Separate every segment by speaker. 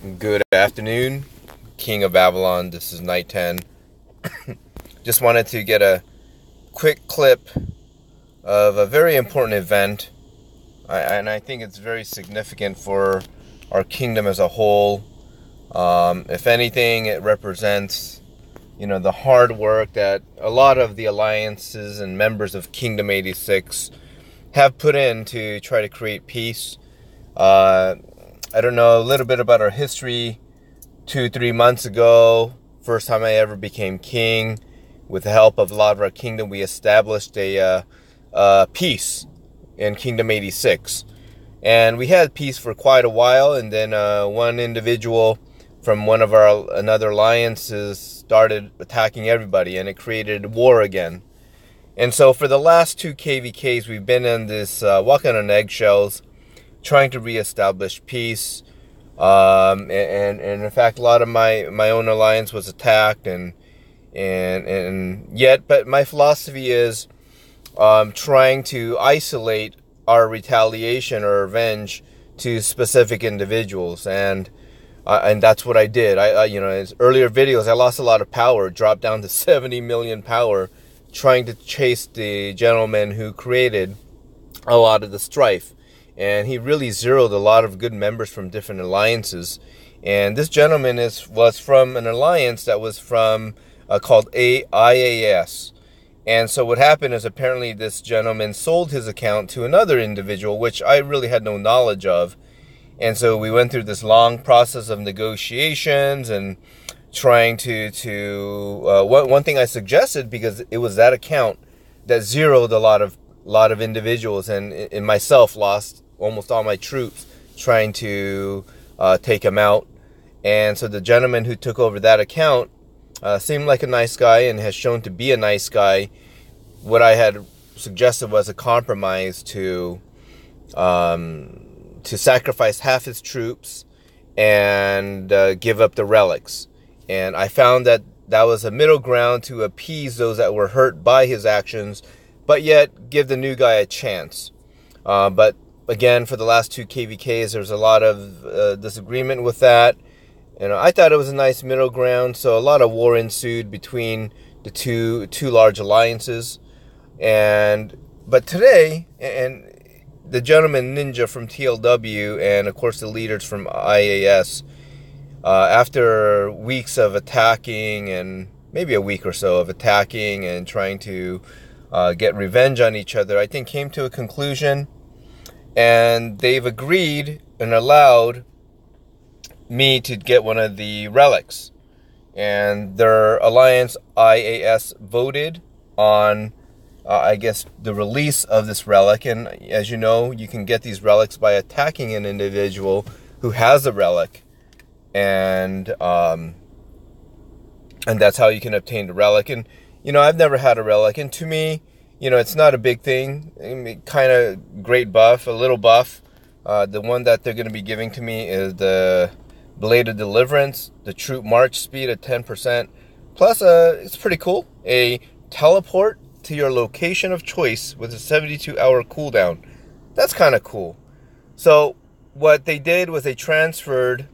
Speaker 1: Good afternoon, King of Avalon. This is Night 10. Just wanted to get a quick clip of a very important event, and I think it's very significant for our kingdom as a whole. If anything, it represents, the hard work that a lot of the alliances and members of Kingdom 86 have put in to try to create peace. I don't know, a little bit about our history. 2-3 months ago, first time I ever became king. With the help of a lot of our kingdom, we established a peace in Kingdom 86. And we had peace for quite a while, and then one individual from another alliances started attacking everybody, and it created war again. And so for the last 2 KVKs, we've been in this walking on eggshells, trying to reestablish peace. And in fact, a lot of my own alliance was attacked, but my philosophy is trying to isolate our retaliation or revenge to specific individuals, and that's what I did. As earlier videos, I lost a lot of power, dropped down to 70 million power, trying to chase the gentleman who created a lot of the strife. And he really zeroed a lot of good members from different alliances. And this gentleman was from an alliance that was from called IAS. And so what happened is apparently this gentleman sold his account to another individual, which I really had no knowledge of. And so we went through this long process of negotiations and trying one thing I suggested, because it was that account that zeroed a lot of individuals, and myself lost almost all my troops trying to take him out. And so the gentleman who took over that account seemed like a nice guy and has shown to be a nice guy. What I had suggested was a compromise to sacrifice half his troops and give up the relics. And I found that was a middle ground to appease those that were hurt by his actions, but yet give the new guy a chance. But again, for the last 2 KVKs, there's a lot of disagreement with that. I thought it was a nice middle ground, so a lot of war ensued between the two large alliances. But today, and the gentleman Ninja from TLW, and of course the leaders from IAS, after weeks of attacking, and maybe a week or so of attacking and trying to get revenge on each other, I think came to a conclusion, and they've agreed and allowed me to get one of the relics. And their alliance, IAS, voted on, the release of this relic. And as you know, you can get these relics by attacking an individual who has a relic. And that's how you can obtain the relic. And, I've never had a relic. And to me, it's not a big thing. I mean, kind of great buff, a little buff. The one that they're going to be giving to me is the Blade of Deliverance, the troop march speed at 10%. Plus, it's pretty cool. A teleport to your location of choice with a 72-hour cooldown. That's kind of cool. So what they did was they transferred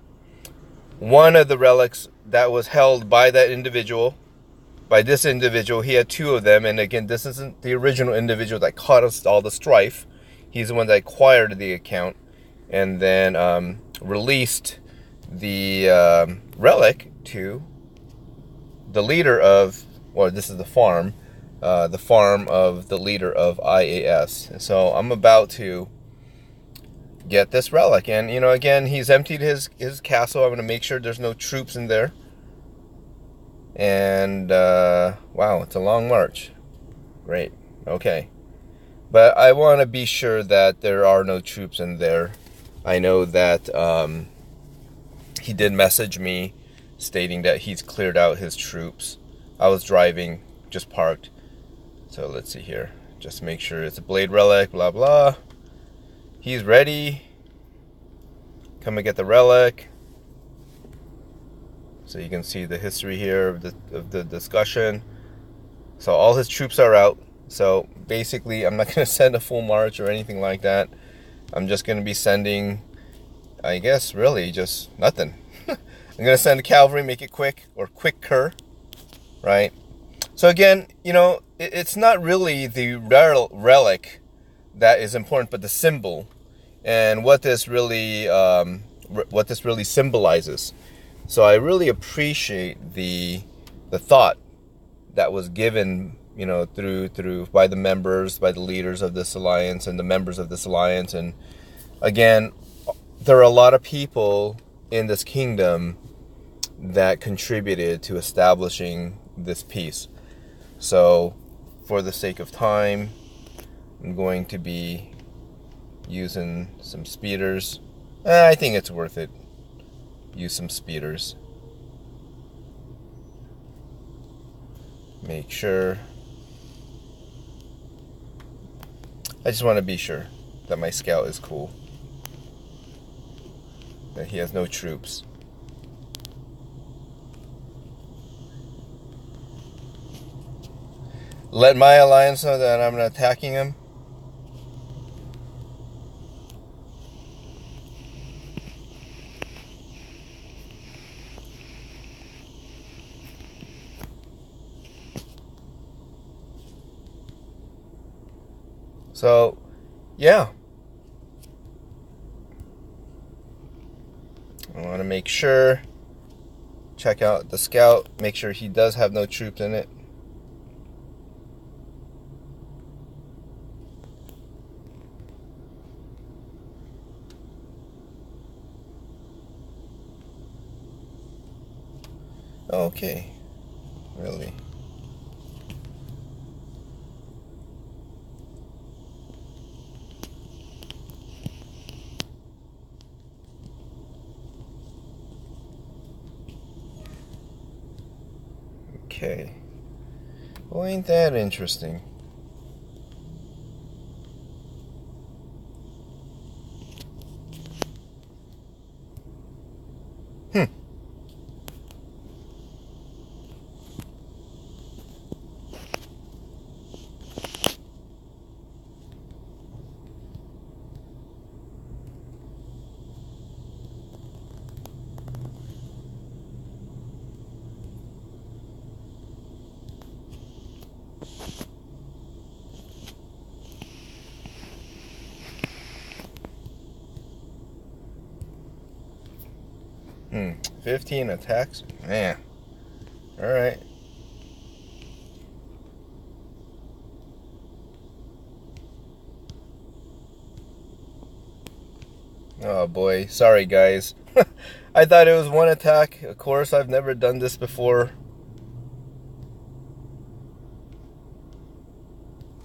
Speaker 1: one of the relics that was held by that individual. By this individual, he had 2 of them, and again, this isn't the original individual that caused all the strife. He's the one that acquired the account, and then released the relic to the leader of, this is the farm of the leader of IAS. So I'm about to get this relic, and again, he's emptied his castle. I'm going to make sure there's no troops in there. And wow, it's a long march. Great. Okay. But I want to be sure that there are no troops in there. I know that he did message me stating that he's cleared out his troops. I was driving, just parked. So let's see here. Just make sure it's a blade relic, blah blah. He's ready. Come and get the relic. So you can see the history here of the discussion. So all his troops are out. So basically, I'm not going to send a full march or anything like that. I'm just going to be sending, I guess, really just nothing. I'm gonna send the cavalry, make it quick or quicker, right? So again, you know, it's not really the relic that is important, but the symbol and what this really symbolizes. So I really appreciate the thought that was given, you know, through by the members, by the leaders of this alliance and the members of this alliance. And again, there are a lot of people in this kingdom that contributed to establishing this peace. So for the sake of time, I'm going to be using some speeders. I think it's worth it. Use some speeders. Make sure. I just want to be sure that my scout is cool. That he has no troops. Let my alliance know that I'm not attacking him. So, yeah. I want to make sure, check out the scout, make sure he does have no troops in it. Okay, really. Okay. Well, ain't that interesting? Hmm. Hmm. 15 attacks? Man. Alright. Oh boy. Sorry guys. I thought it was one attack. Of course, I've never done this before.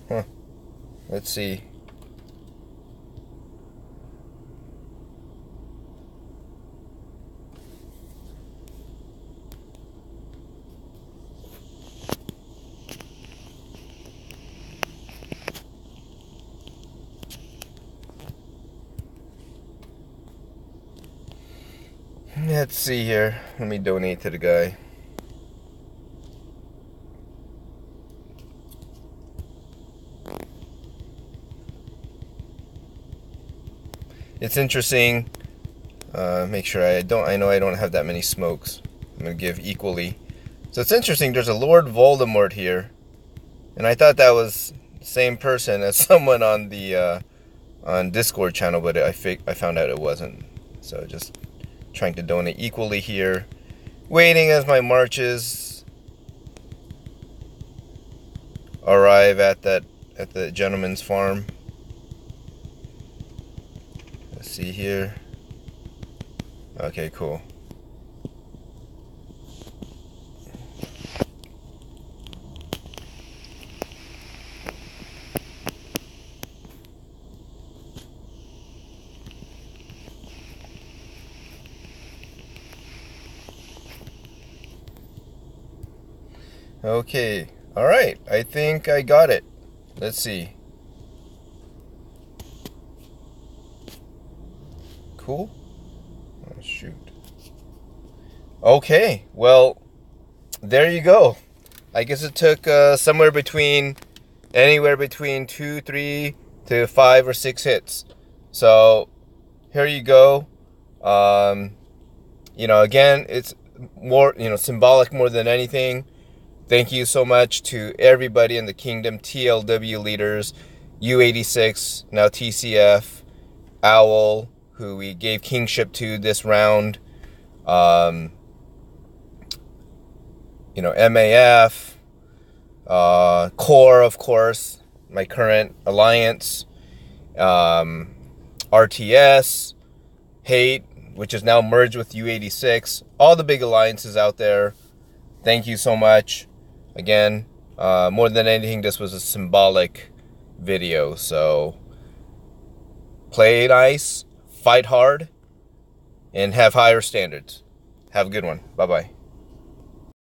Speaker 1: Huh. Let's see. Let's see here. Let me donate to the guy. It's interesting. Make sure I know I don't have that many smokes. I'm gonna give equally. So it's interesting. There's a Lord Voldemort here, and I thought that was the same person as someone on the on Discord channel, but I found out it wasn't. So just trying to donate equally here, waiting as my marches arrive at the gentleman's farm. Let's see here. Okay, cool. Okay, all right. I think I got it. Let's see. Cool. Oh, shoot. Okay, well, there you go. I guess it took anywhere between 2, 3 to 5 or 6 hits. So here you go. again, it's more, symbolic more than anything. Thank you so much to everybody in the kingdom, TLW leaders, U86, now TCF, Owl, who we gave kingship to this round, MAF, Core, of course, my current alliance, RTS, Hate, which is now merged with U86, all the big alliances out there. Thank you so much. Again, more than anything, this was a symbolic video. So, play nice, fight hard, and have higher standards. Have a good one. Bye-bye.